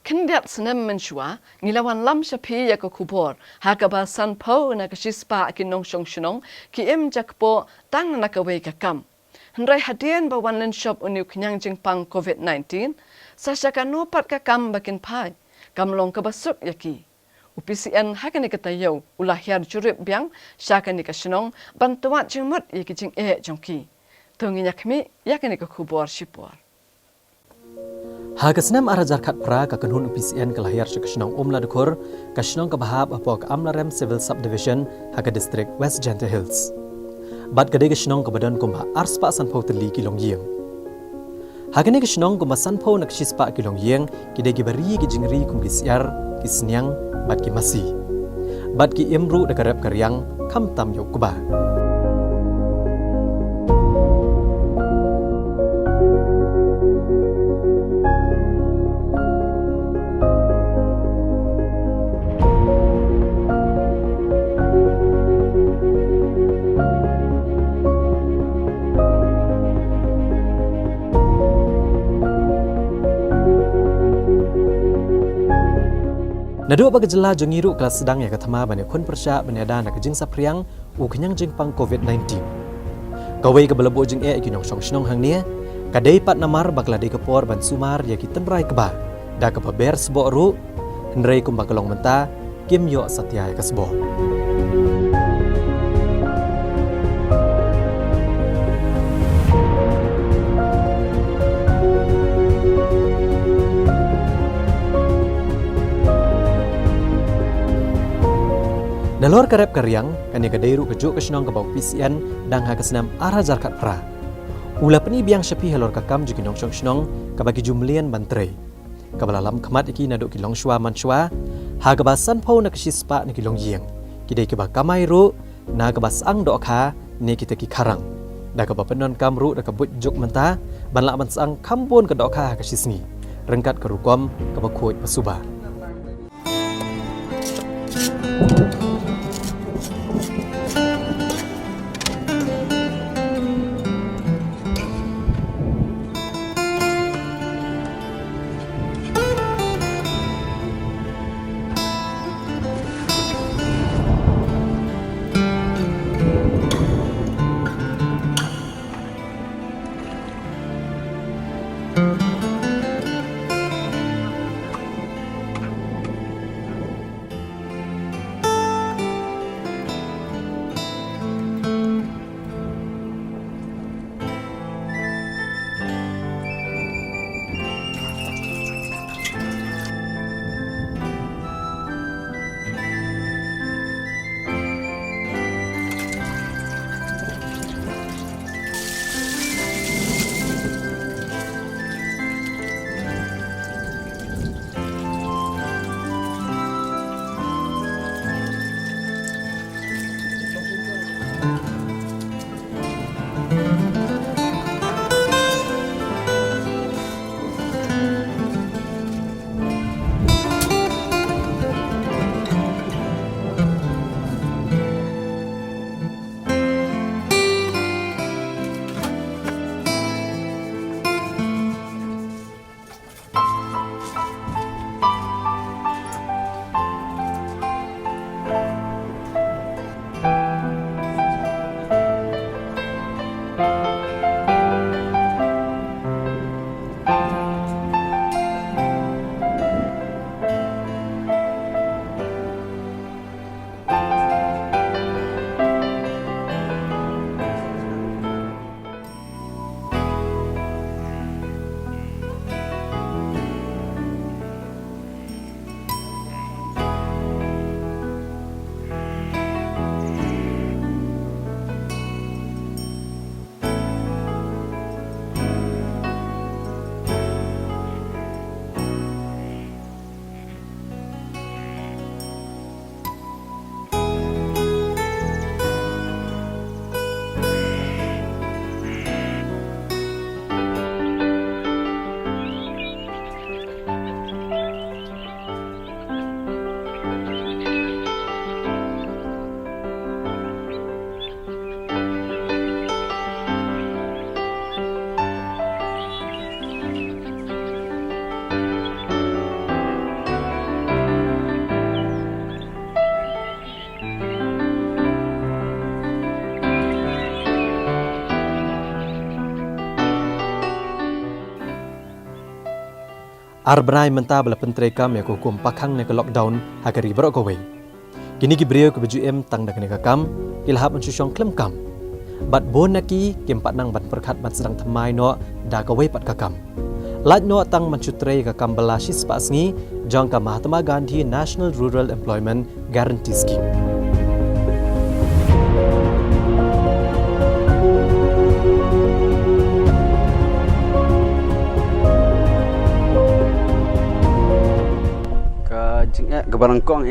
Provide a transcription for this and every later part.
Kendiat senem mensua ngilawan lam syapi ya ke kubur hakaba sanpau na kasispa ki Nongkyndong ki jakpo tang na kawe kakam. Hendrai hadian bawan len shop uniu kenyang jingpang COVID-19 sasaka nopat kakam bakin pai kamlong kabasuk yaki. PCN hakani katayo ulah hiar jurip biang syakani kasenong bantuan jengmut yaki jingeh jongki. Tunginya kami yakani ke kubur sipur. Hagasnam arajar khat pra ka kanhun PCN kalahir shikashnong ladkhor kashnong kabahab apok amlarem civil subdivision haga district West Gentle Hills. Bat gade kashnong kabadan kumba arspa sanpho tali kilong yeng. Hagani kashnong kumba sanpho nakshispa kilong yeng kide gibari gijingri kum kisyar kisnyang bat ki masi. Bat ki imru dakarap karyang kam tam yok kuba. Nadu bagi jela jongiru kelas sedang ya katama bani kun persya baniada nak jing sapriang u kenyang jingpang COVID-19. Kawai ke belebo jing ki Nongkyndong hang ni kadai pat namar bakla de kepor ban sumar ya ki tenrai keba da ke paber sebo ru hendrai kum bakalong menta kim yo satya ya kasbo. Nalor karep karyang kanya kadairu kejuk kesenong kebau PCN dang hakasnam arajar kat pra. Ula peni biang syapi halor kakam juki Nongkyndong kabagi jumlian bantrei. Kabalalam kemat iki naduk kilong shwa manshwa hagabasan pau nak shispa ni kilong yeng. Kidai keba kamai ru na kabas ang dokha ne kita ki karang. Da keba penon kamru da kebut juk menta banlak bansang kambon ke dokha hakasisni. Rengkat kerukom keba kuit pasuba. Arbrai mentah bela penteri kam yang hukum pakang nak lockdown hagari berok kawai. Kini kibriyo ke baju tang nak kena kam ilhap mencusyong klem kam. Bat bon naki kempat nang bat perkat bat sedang temai no dah kawai pat kakam. Laj no tang mencutrei kakam belashi sepasngi jangka Mahatma Gandhi National Rural Employment Guarantee Scheme. Jingeh ke barangkong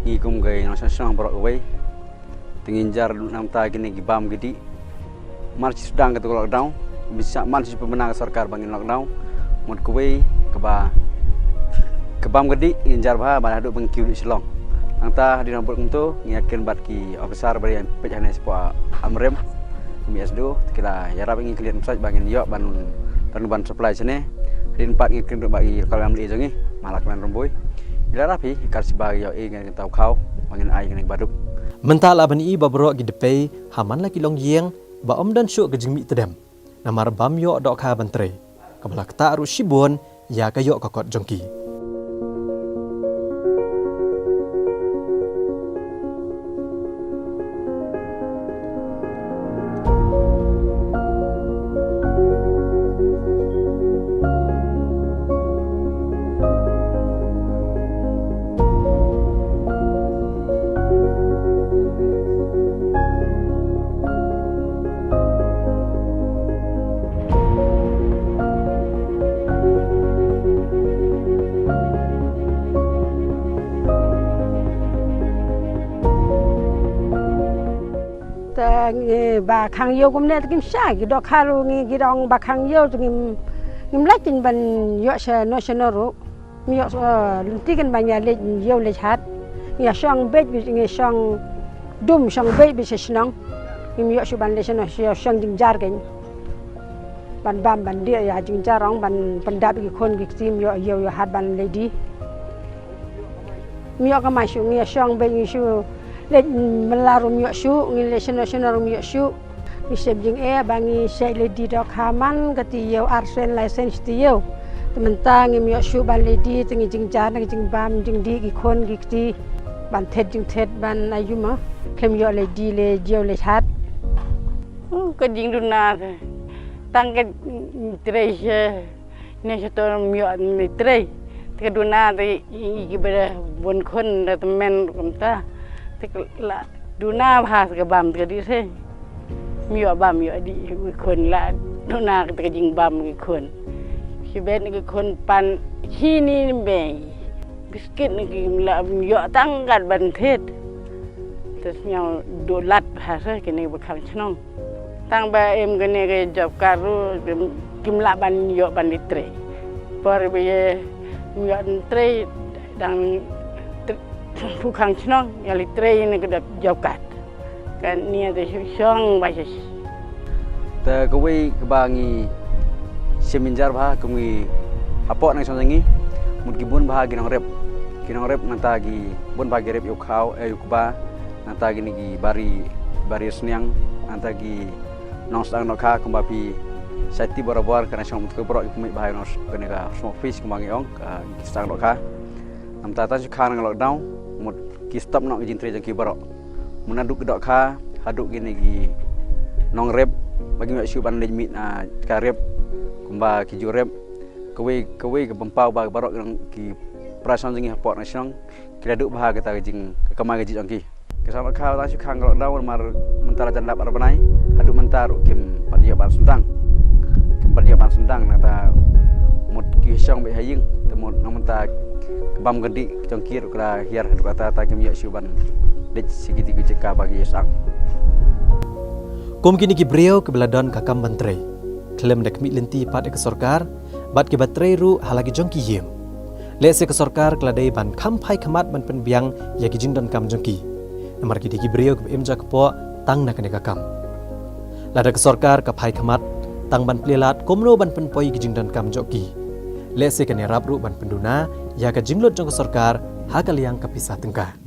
ngigum gay nasional berok away tenginjar nam ta gini gibam gidi march sedang ke lockdown bisa march pemenang sarkar bangin lockdown mod kuwe kebam gedi injar bah ban haduk bengkiu di Silong nang ta di nombor kuntu ngiakin bat ki officer bari pejane sepo amrem MSD kira yarap ingin kalian mesaj bangin yo ban supply sene din pat ngikin bagi kalau amli jongi malak lan romboy ila rapi kasi bagi yo ingin tahu kau bangin ai ngene baduk Mental aban i babrok gidepei haman laki long yeng ba om dan syuk gejingmi tedem namar bam yo dok ka bantre kabala kta ru shibon ya kayo kokot jongki bà khang yêu cũng nên kim sa cái đó kharu ngi cái dong bà khang yêu thì kim lách tin ban yo sa national ro mi yo tiken ban ya le yêu le chat ya sang bet bi ngi sang dum sang bet bi se snang kim yo su ban le sana sang jing jar ken ban bam ban dia ya jing jar rong ban pandap ki khon ki tim yo yo hat ban le di mi yo ka ma su ngi sang bet ngi su le melarum yo su ngi le sana rum yo su isep jingeh bangi se le di dok haman kati yo arsen license ti yo tementang ngi yo su ban le di tengi jing jar ngi jing bam jing di ki khon ki ti ban thet jing thet ban ayuma kem yo le di le jo le hat ko jing duna tang ke tre ne se to yo mi tre te duna te ki bere bon khon da men kum ta te la duna bhas ke bam ke di se mi yo bam yo diคนละดูนาก็ยิงบามกี่คนชีวิตนี่คนปันที่นี่เบยบิสกิตนี่ละมีyoตั้งกันบันเทศแต่เนี่ยดูลัดภาษากันนี่บุคคลชนองตั้งใบเอ็มกันนี่ก็จับการรู้กิมละบันyoบันดิเตรพอไปมีyoเตรดังผู้ขังชนองยาลิเตรนี่ก็จับกัดกันเนี่ยจะช่องไปเฉย te kawai kebangi seminjar bah kami apok nang sonjangi mud gibun bah ginong rep nanta gi bun bah rep yuk khau yuk nanta gi ni bari sniang nanta gi nong sang nokha kumbapi sati barabar kana som ke bro yuk mi bah nos kene ka small fish kumangi ong sang nokha nanta ta khang lockdown mud ki stop nok jin tre jang ki bro munaduk dok kha haduk gini gi nong rep bagi mak syuk ban lejmit karep kumba kiju rep kawai ke bempau ba barok ki prasan jingi hapot nasional kira duk bah kata jing kemai gaji jangki kesama kau ta syuk khang lockdown mar mentara jandap arbanai haduk mentar kim padia ban sendang nata mut ki syong be haying temut nang menta kebam gedi jangki kira hiar haduk kata ta kim yak syuk ban lej sigiti gejeka bagi sang Kum kini kibriyo ke beladon kakam bantre. Klem dek mi lenti pat ke sorkar, bat ke batre ru halagi jongki yem. Lese ke sorkar keladai ban kampai kamat ban penbiang ya ki jingdon kam jongki. Namar ki kibriyo ke emja kepo tang nak ne kakam. Lada ke sorkar kapai kamat tang ban plelat komno ban penpoi ki jingdon kam jongki. Lese ke ne rabru ban penduna ya ke jinglot jong ke sorkar hakal yang kepisah tengkah.